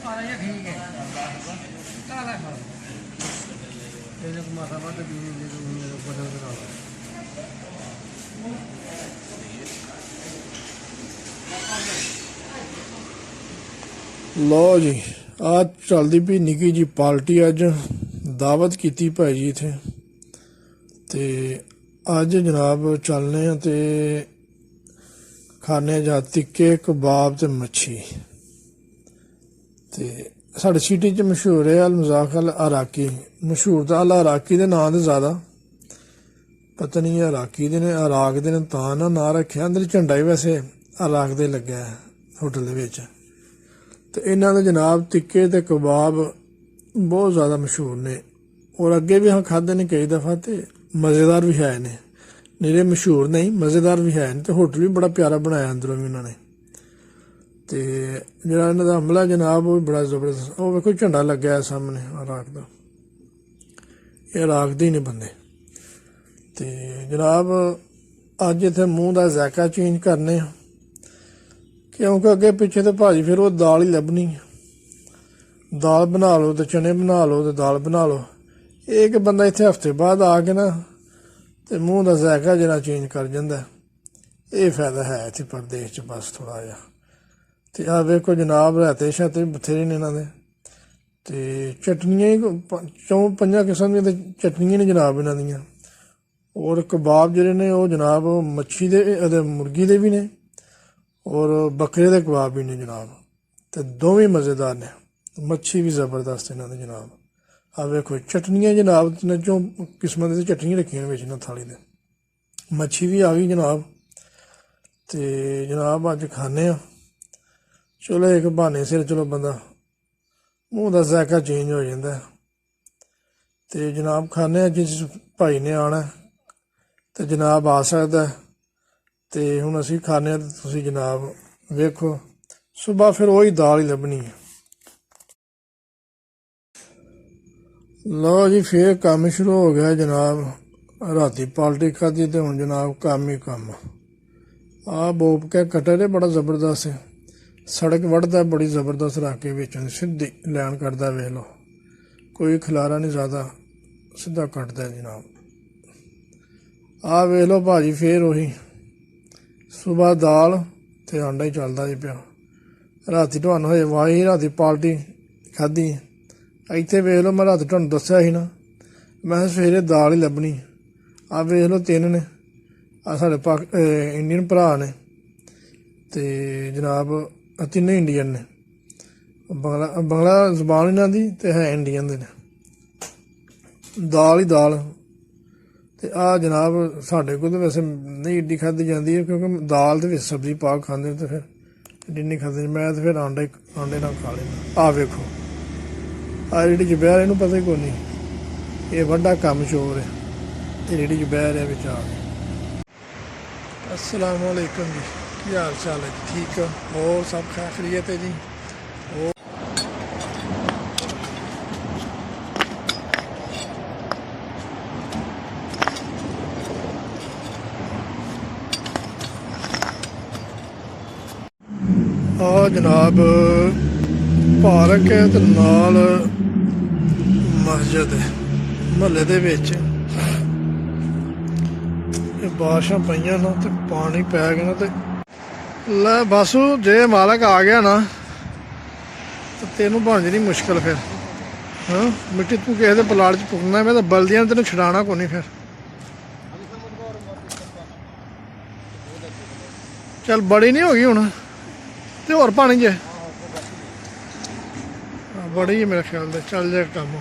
लो जी आज चलती भी निकी जी पार्टी अज दावत की भाई जी इत्थे ते अज जनाब चलने ते खाने जा टिक्के कबाब ते मच्छी ते साढ़े सिटी च मशहूर है अल मजाक अल अराकी मशहूर तो अल अराकी के नां तो ज़्यादा पता नहीं अराकी दे ने अराक दे ने तां ना रखेआ अंदर झंडा ही वैसे अराक दे लग्या है होटल दे विच तो इन्हों के जनाब टिक्के ते कबाब बहुत ज़्यादा मशहूर ने और अगे भी हाँ खाधे ने कई दफ़ा तो मज़ेदार भी है ने निरे मशहूर नहीं मज़ेदार भी है तो होटल भी बड़ा प्यारा बनाया अंदरों भी उन्होंने तो जरा इन्हों का हमला जनाब वो बड़ा जबरदस्त वो वेखो झंडा लग्या है सामने अराक का ये अराक दे ने बंदे तो जनाब अज इत्थे मूँह का जायका चेंज करने क्योंकि अगे पिछे तो भाजी फिर वो दाल ही लभनी दाल बना लो तो चने बना लो तो दाल बना लो एक बंदा इत्थे हफ्ते बाद आके ना तो मूँह का जायका जरा चेंज कर जाता ये फायदा है इत्थे प्रदेश च बस थोड़ा जहा तो आ वेखो जनाब रहते शाते बथेरे ने इन्होंने तो चटनियाँ ही चौं पंजा किस्म दी चटनियाँ ने जनाब इन्हों दियां और कबाब जोड़े ने वो जनाब मच्छी दे मुर्गी दे भी ने और बकरे के कबाब भी ने जनाब तो दोवें मज़ेदार ने मच्छी भी ज़बरदस्त इन्हों ने जनाब आ वेखो चटनियाँ जनाब ने चौं किस्म की चटनियाँ रखियां बिच इन्होंने थाली दे मच्छी भी आ गई जनाब तो जनाब अज खाने चलो एक बहाने सिर चलो बंदा मूँह का जायका चेंज हो जाता है तो जनाब खाने जिस भाई ने आना तो जनाब आ सकता है तो हुण असीं खाने तुसीं जनाब वेखो सुबह फिर वही दाल ही लभनी है लो जी फिर काम शुरू हो गया जनाब राती पार्टी खाधी तो हुण जनाब काम ही काम आ बोप के कटर बड़ा जबरदस्त है सड़क वढ़दा बड़ी जबरदस्त राके विच सीधी लैन कटदा वेख लो कोई खिलारा नहीं ज़्यादा सीधा कटदा जनाब आ वेख लो भाजी फिर वही सुबह दाल ते आंडा ही चलता जी पिया राती तुहानूं हजे वाही राती पार्टी खाधी इत्थे वेख लो मैं राती तुहानूं दस्सिया ही ना मैं सवेरे दाल ही लभनी आ वेख लो तीन ने आ साढ़े इंडियन भरा ने ते जनाब तिन्ने इंडियन ने बंगला जबान इन्हां दी ते है इंडियन दे ने दाल ही दाल तो आ जनाब साढ़े को तो वैसे नहीं एड्डी खाधी जाती है क्योंकि दाल के सब्जी पा खाते तो फिर एड्डी नहीं खाती मैं तो फिर आंडे ना खा लेना आ वेखो आ रेहड़ी च बह इनू पता ही कोई नहीं ये बड़ा कम चोर है ये रेहड़ी च बह रहा बिच आ अस्सलाम वालेकुम जी की हाल चाल है ठीक और सब खैरियत है जी आ जनाब पार्क है तो नाल मस्जिद है महल्ले दे विच बारिशां पईयां ना तो पानी पै गया ना तो लै बस जे मालक आ गया ना तो तेनों बन जानी मुश्किल फिर हाँ मिट्टी तू किसी के पलाट च पुकना मैं तो बल्दियां तेन छड़ाना को नहीं फिर चल बड़ी नहीं होगी हुण तो होर पानी जे बड़ी है मेरे ख्याल से चल जाए काम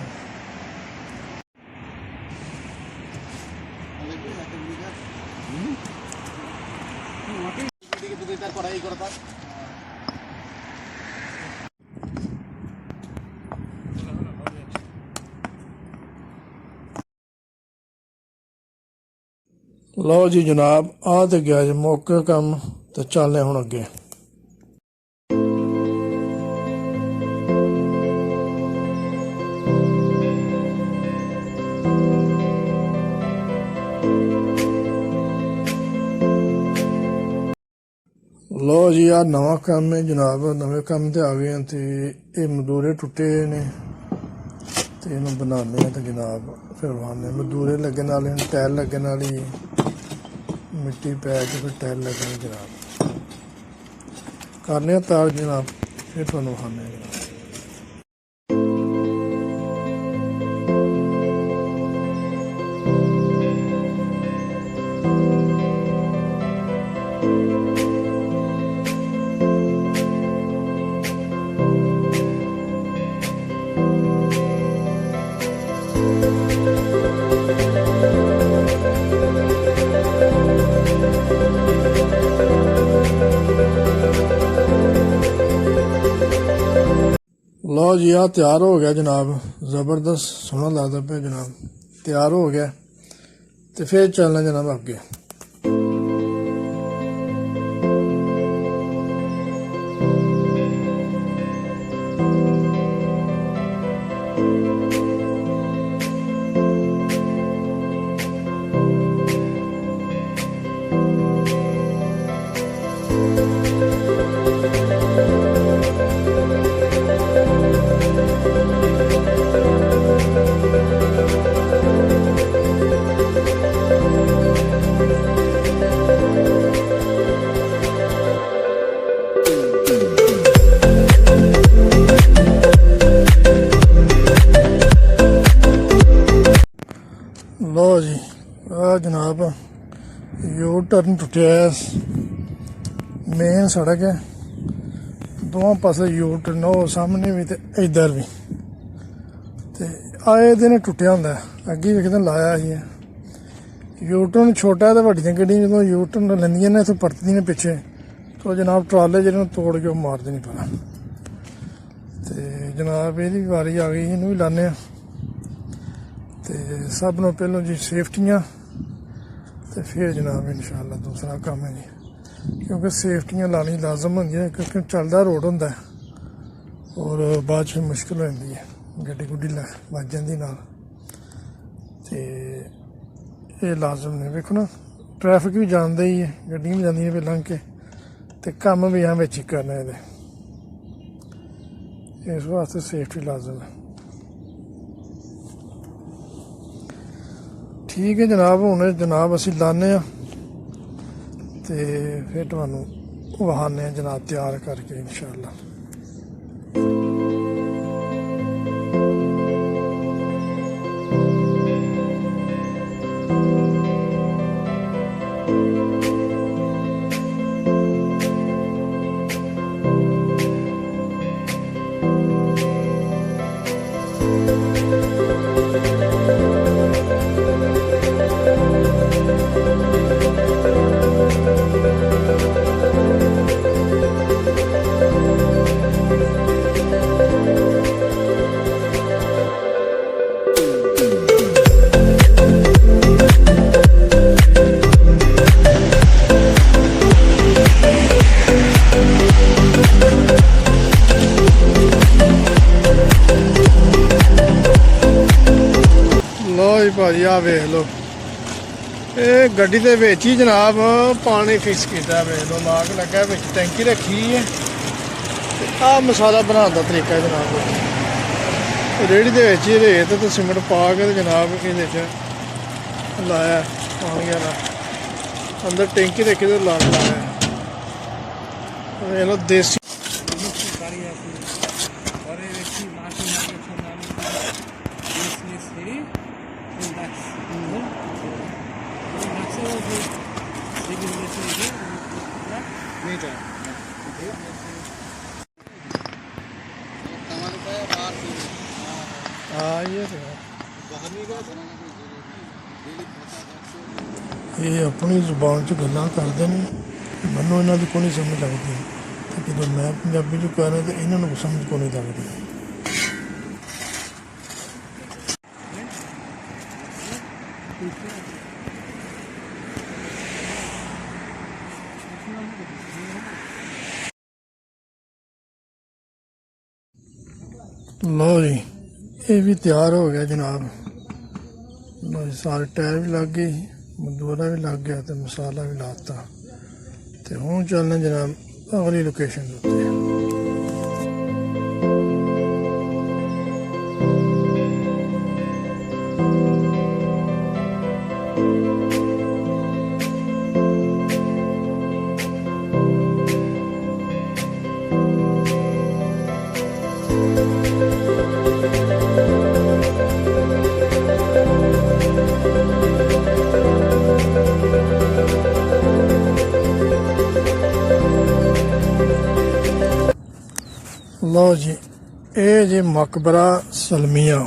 लो जी जनाब आ तो गया जी मौके काम तो चलने हुण अगे लो ਲੋ ਜੀ ਆ ਨਵਾਂ ਕੰਮ ਹੈ ਜਨਾਬ, ਨਵੇਂ ਕੰਮ ਤੇ ਆ ਗਏ ਹਾਂ ਤੇ ਇਹ ਮਜ਼ਦੂਰੇ ਟੁੱਟੇ ਨੇ ਤੇ ਇਹਨੂੰ ਬਣਾਉਂਦੇ ਆ ਤੇ ਜਨਾਬ ਫਿਰ ਵਾਹਨੇ ਮਜ਼ਦੂਰੇ ਲੱਗਣ ਵਾਲੇ ਨੇ, ਟਾਇਲ ਲੱਗਣ ਵਾਲੀ, ਮਿੱਟੀ ਪੈ ਕੇ ਫਿਰ ਟਾਇਲ ਲੱਗਣੀ ਜਨਾਬ। ਕਰਨੇ ਆ ਤਾਰ ਜਨਾਬ, ਫਿਰ ਤੁਹਾਨੂੰ ਵਿਖਾਉਂਦੇ ਆ ਜਨਾਬ। ਲਓ ਜੀ ਆ ਤਿਆਰ ਹੋ ਗਿਆ ਜਨਾਬ, ਜ਼ਬਰਦਸਤ ਸੋਹਣਾ ਲੱਗਦਾ ਪਿਆ ਜਨਾਬ, ਤਿਆਰ ਹੋ ਗਿਆ ਤੇ ਫਿਰ ਚੱਲਣਾ ਜਨਾਬ ਅੱਗੇ। ਲਓ ਜੀ ਆ ਜਨਾਬ ਯੂ ਟਰਨ ਟੁੱਟਿਆ ਹੈ, ਮੇਨ ਸੜਕ ਹੈ, ਦੋਵਾਂ ਪਾਸੇ ਯੂ ਟਰਨ, ਉਹ ਸਾਹਮਣੇ ਵੀ ਤੇ ਇੱਧਰ ਵੀ, ਤੇ ਆਏ ਦਿਨ ਟੁੱਟਿਆ ਹੁੰਦਾ। ਅੱਗੇ ਵੀ ਕਿਤੇ ਲਾਇਆ ਸੀ ਯੂ ਟਰਨ, ਛੋਟਾ ਤੇ ਵੱਡੀਆਂ ਗੱਡੀਆਂ ਜਦੋਂ ਯੂ ਟਰਨ ਲੈਂਦੀਆਂ ਨੇ ਇੱਥੋਂ ਪਰਤਦੀਆਂ ਨੇ ਪਿੱਛੇ, ਤਾਂ ਜਨਾਬ ਟਰਾਲੇ ਜਿਹੜੇ ਨੂੰ ਤੋੜ ਕੇ ਉਹ ਮਾਰਦੇ ਨਹੀਂ ਪਤਾ। ਤੇ ਜਨਾਬ ਇਹਦੀ ਵੀ ਵਾਰੀ ਆ ਗਈ, ਇਹਨੂੰ ਵੀ ਲਾਉਂਦੇ ਆ। ਤੇ ਸਭ ਨੂੰ ਪਹਿਲਾਂ ਜੀ ਸੇਫਟੀਆਂ ਤੇ ਫਿਰ ਜਨਾਬ ਇਨਸ਼ਾਅੱਲਾ ਦੂਸਰਾ ਕੰਮ ਹੈ ਜੀ, ਕਿਉਂਕਿ ਸੇਫਟੀਆਂ ਲਾਣੀ ਲਾਜ਼ਮ ਹੁੰਦੀਆਂ, ਕਿਉਂਕਿ ਚੱਲਦਾ ਰੋਡ ਹੁੰਦਾ ਔਰ ਬਾਅਦ 'ਚ ਮੁਸ਼ਕਿਲ ਹੋ ਜਾਂਦੀ ਹੈ, ਗੱਡੀ ਗੁੱਡੀ ਵੱਜ ਜਾਂਦੀ ਨਾਲ, ਤੇ ਇਹ ਲਾਜ਼ਮ ਨੇ। ਵੇਖੋ ਨਾ ਟ੍ਰੈਫਿਕ ਵੀ ਜਾਂਦਾ ਹੀ ਹੈ, ਗੱਡੀਆਂ ਵੀ ਜਾਂਦੀਆਂ ਫਿਰ ਲੰਘ ਕੇ, ਤੇ ਕੰਮ ਵੀ ਆ ਵਿੱਚ ਹੀ ਕਰਨਾ ਇਹਦੇ, ਇਸ ਵਾਸਤੇ ਸੇਫਟੀ ਲਾਜ਼ਮ ਹੈ। ਠੀਕ ਹੈ ਜਨਾਬ, ਹੁਣ ਜਨਾਬ ਅਸੀਂ ਲਾਉਂਦੇ ਹਾਂ ਤੇ ਫਿਰ ਤੁਹਾਨੂੰ ਵਿਖਾਉਂਦੇ ਹਾਂ ਜਨਾਬ ਤਿਆਰ ਕਰਕੇ ਇਨਸ਼ਾਅੱਲਾ। ਭਾਜੀ ਆ ਵੇਖ ਲਓ, ਇਹ ਗੱਡੀ ਦੇ ਵਿੱਚ ਹੀ ਜਨਾਬ ਪਾਣੀ ਫਿਕਸ ਕੀਤਾ, ਵੇਖ ਲਓ ਲਾਗ ਲੱਗਾ, ਵਿੱਚ ਟੈਂਕੀ ਰੱਖੀ ਹੈ। ਤੇ ਆਹ ਮਸਾਲਾ ਬਣਾਉਣ ਦਾ ਤਰੀਕਾ ਜਨਾਬ, ਰੇਹੜੀ ਦੇ ਵਿੱਚ ਹੀ ਰੇਤ ਤੇ ਸੀਮਿੰਟ ਪਾ ਕੇ ਤੇ ਜਨਾਬ ਇਹਦੇ 'ਚ ਲਾਇਆ ਪਾਣੀ ਵਾਲਾ, ਅੰਦਰ ਟੈਂਕੀ ਰੱਖੀ ਤੇ ਲਾਗ ਲਾਇਆ, ਵੇਖ ਲਓ ਦੇਸੀ। ਇਹ ਆਪਣੀ ਜ਼ੁਬਾਨ 'ਚ ਗੱਲਾਂ ਕਰਦੇ ਨੇ, ਮੈਨੂੰ ਇਹਨਾਂ ਦੀ ਕੋਈ ਨਹੀਂ ਸਮਝ ਲੱਗਦੀ, ਤੇ ਜਦੋਂ ਮੈਂ ਪੰਜਾਬੀ 'ਚ ਕਹਿ ਰਿਹਾ ਤਾਂ ਇਹਨਾਂ ਨੂੰ ਸਮਝ ਕੋਈ ਨਹੀਂ ਲੱਗਦੀ। ਲਓ ਜੀ ਇਹ ਵੀ ਤਿਆਰ ਹੋ ਗਿਆ ਜਨਾਬ, ਸਾਰੇ ਟਾਇਰ ਵੀ ਲੱਗ ਗਏ, ਮਜ਼ਦੂਰਾ ਵੀ ਲੱਗ ਗਿਆ ਤੇ ਮਸਾਲਾ ਵੀ ਲਾਤਾ, ਤੇ ਹੁਣ ਚੱਲਣਾ ਜਨਾਬ ਅਗਲੀ ਲੋਕੇਸ਼ਨ ਦੇ ਉੱਤੇ। ਲਓ ਜੀ, ਇਹ ਜੇ ਮਕਬਰਾ ਸਲਮੀਆ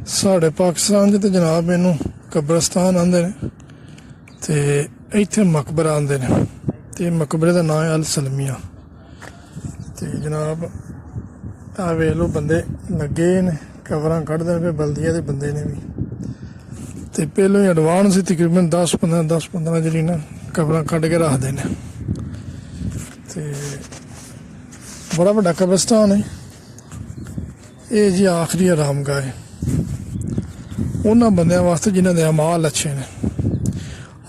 ਸਾਡੇ ਪਾਕਿਸਤਾਨ 'ਚ ਤੇ ਜਨਾਬ ਇਹਨੂੰ ਕਬਰਸਤਾਨ ਆਂਦੇ ਨੇ ਤੇ ਇੱਥੇ ਮਕਬਰਾ ਆਂਦੇ ਨੇ ਤੇ ਮਕਬਰੇ ਦਾ ਨਾਂ ਹੈ ਅਲ ਸਲਮੀਆ। ਤੇ ਜਨਾਬ ਆ ਵੇਖ ਲਓ ਬੰਦੇ ਲੱਗੇ ਨੇ ਕਬਰਾਂ ਕੱਢਦੇ ਨੇ, ਬਲਦੀਆ ਦੇ ਬੰਦੇ ਨੇ ਵੀ ਤੇ ਪਹਿਲੋਂ ਹੀ ਐਡਵਾਂਸ ਸੀ ਤਕਰੀਬਨ 10-15 ਜਿਹੜੀ ਨਾ ਕਬਰਾਂ ਕੱਢ ਕੇ ਰੱਖਦੇ ਨੇ। ਤੇ बड़ा बड़ा कब्रिस्तान है ये जी, आखिरी आरामगाह है उन्होंने बंद वास्ते जिन्होंने अमाल अच्छे ने।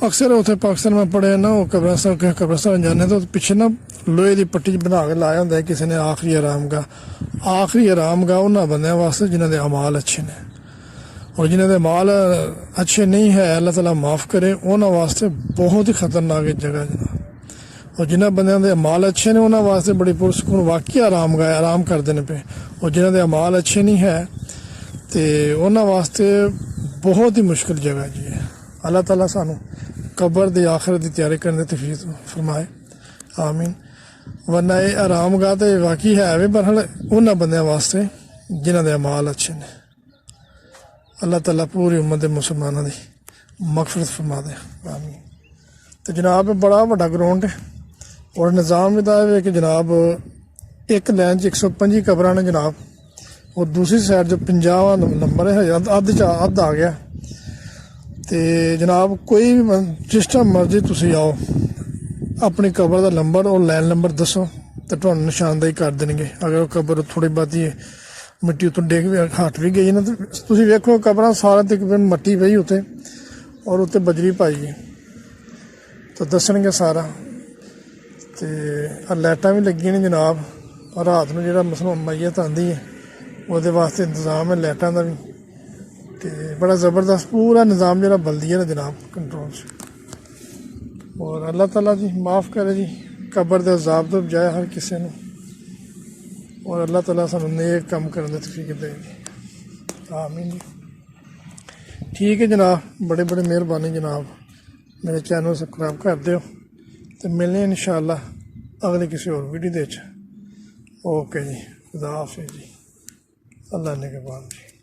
अक्सर उत्थे पाकिस्तान में पढ़े ना, वो कब्रिस्तान जाने तो पिछे ना लोहे की पट्टी बना के लाया होंगे किसी ने आखिरी आरामगाह उन्होंने बंद वास्ते जिन्होंने अमाल अच्छे ने, और जिन्होंने अमाल अच्छे नहीं है अल्लाह ताला माफ़ करे, उन्होंने वास्ते बहुत ही खतरनाक जगह जनाब। और जिन्होंने बंद के अमाल अच्छे ने उन्होंने वास्ते बड़ी पुरसकून वाकई आरामगाह आराम करते हैं पे, और जिन्होंने अमाल अच्छे नहीं है तो उन्होंने वास्ते बहुत ही मुश्किल जगह जी है। अल्लाह ताला सानू कबर की आखिरत की तैयारी करने की तौफीक फरमाए, आमीन। वरना ये आरामगाह तो वाकई है भी, पर उन्होंने बंद वास्ते जिन्होंने अमाल अच्छे ने। अल्लाह ताला पूरी उम्मत मुसलमानों की मगफरत फरमा दे, आमीन। तो जनाब बड़ा बड़ा ग्राउंड है और निज़ाम इदा है कि जनाब एक लाइन 125 कबर ने जनाब, और दूसरी साइड जो 50 नंबर है अद्ध आ गया। तो जनाब कोई भी जिस टाइम मर्जी तुसी आओ अपनी कबर का नंबर और लैन नंबर दसो तो तुहानू निशानदेही कर देंगे। अगर वो कबर थोड़ी बहुती मिट्टी उतों डिग भी हट भी गई ना तो तुसी वेखो कबर सारा तकरीबन मट्टी पई उत्ते और उत्ते बजरी पाई है तो दसणगे सारा। तो लाइटां भी लगी ने जनाब, और रात में जो मैयत आती है वो वास्ते इंतजाम है लाइटां का भी। तो बड़ा ज़बरदस्त पूरा निज़ाम जो बल्दिया ने जनाब कंट्रोल से। और अल्लाह ताला जी माफ़ करे जी कबर के अजाब तो बजाए हर किसी ने, और अल्लाह ताला सानू नेक काम करने की तौफीक दे जी, आमीन जी। ठीक है जनाब, बड़े बड़े मेहरबानी जनाब, मेरे चैनल सब्सक्राइब कर दो तो मिलने इंशाअल्लाह अगले किसी और वीडियो दे। ओके जी, खुदा हाफिज़ जी, अल्लाह ने के बाद जी।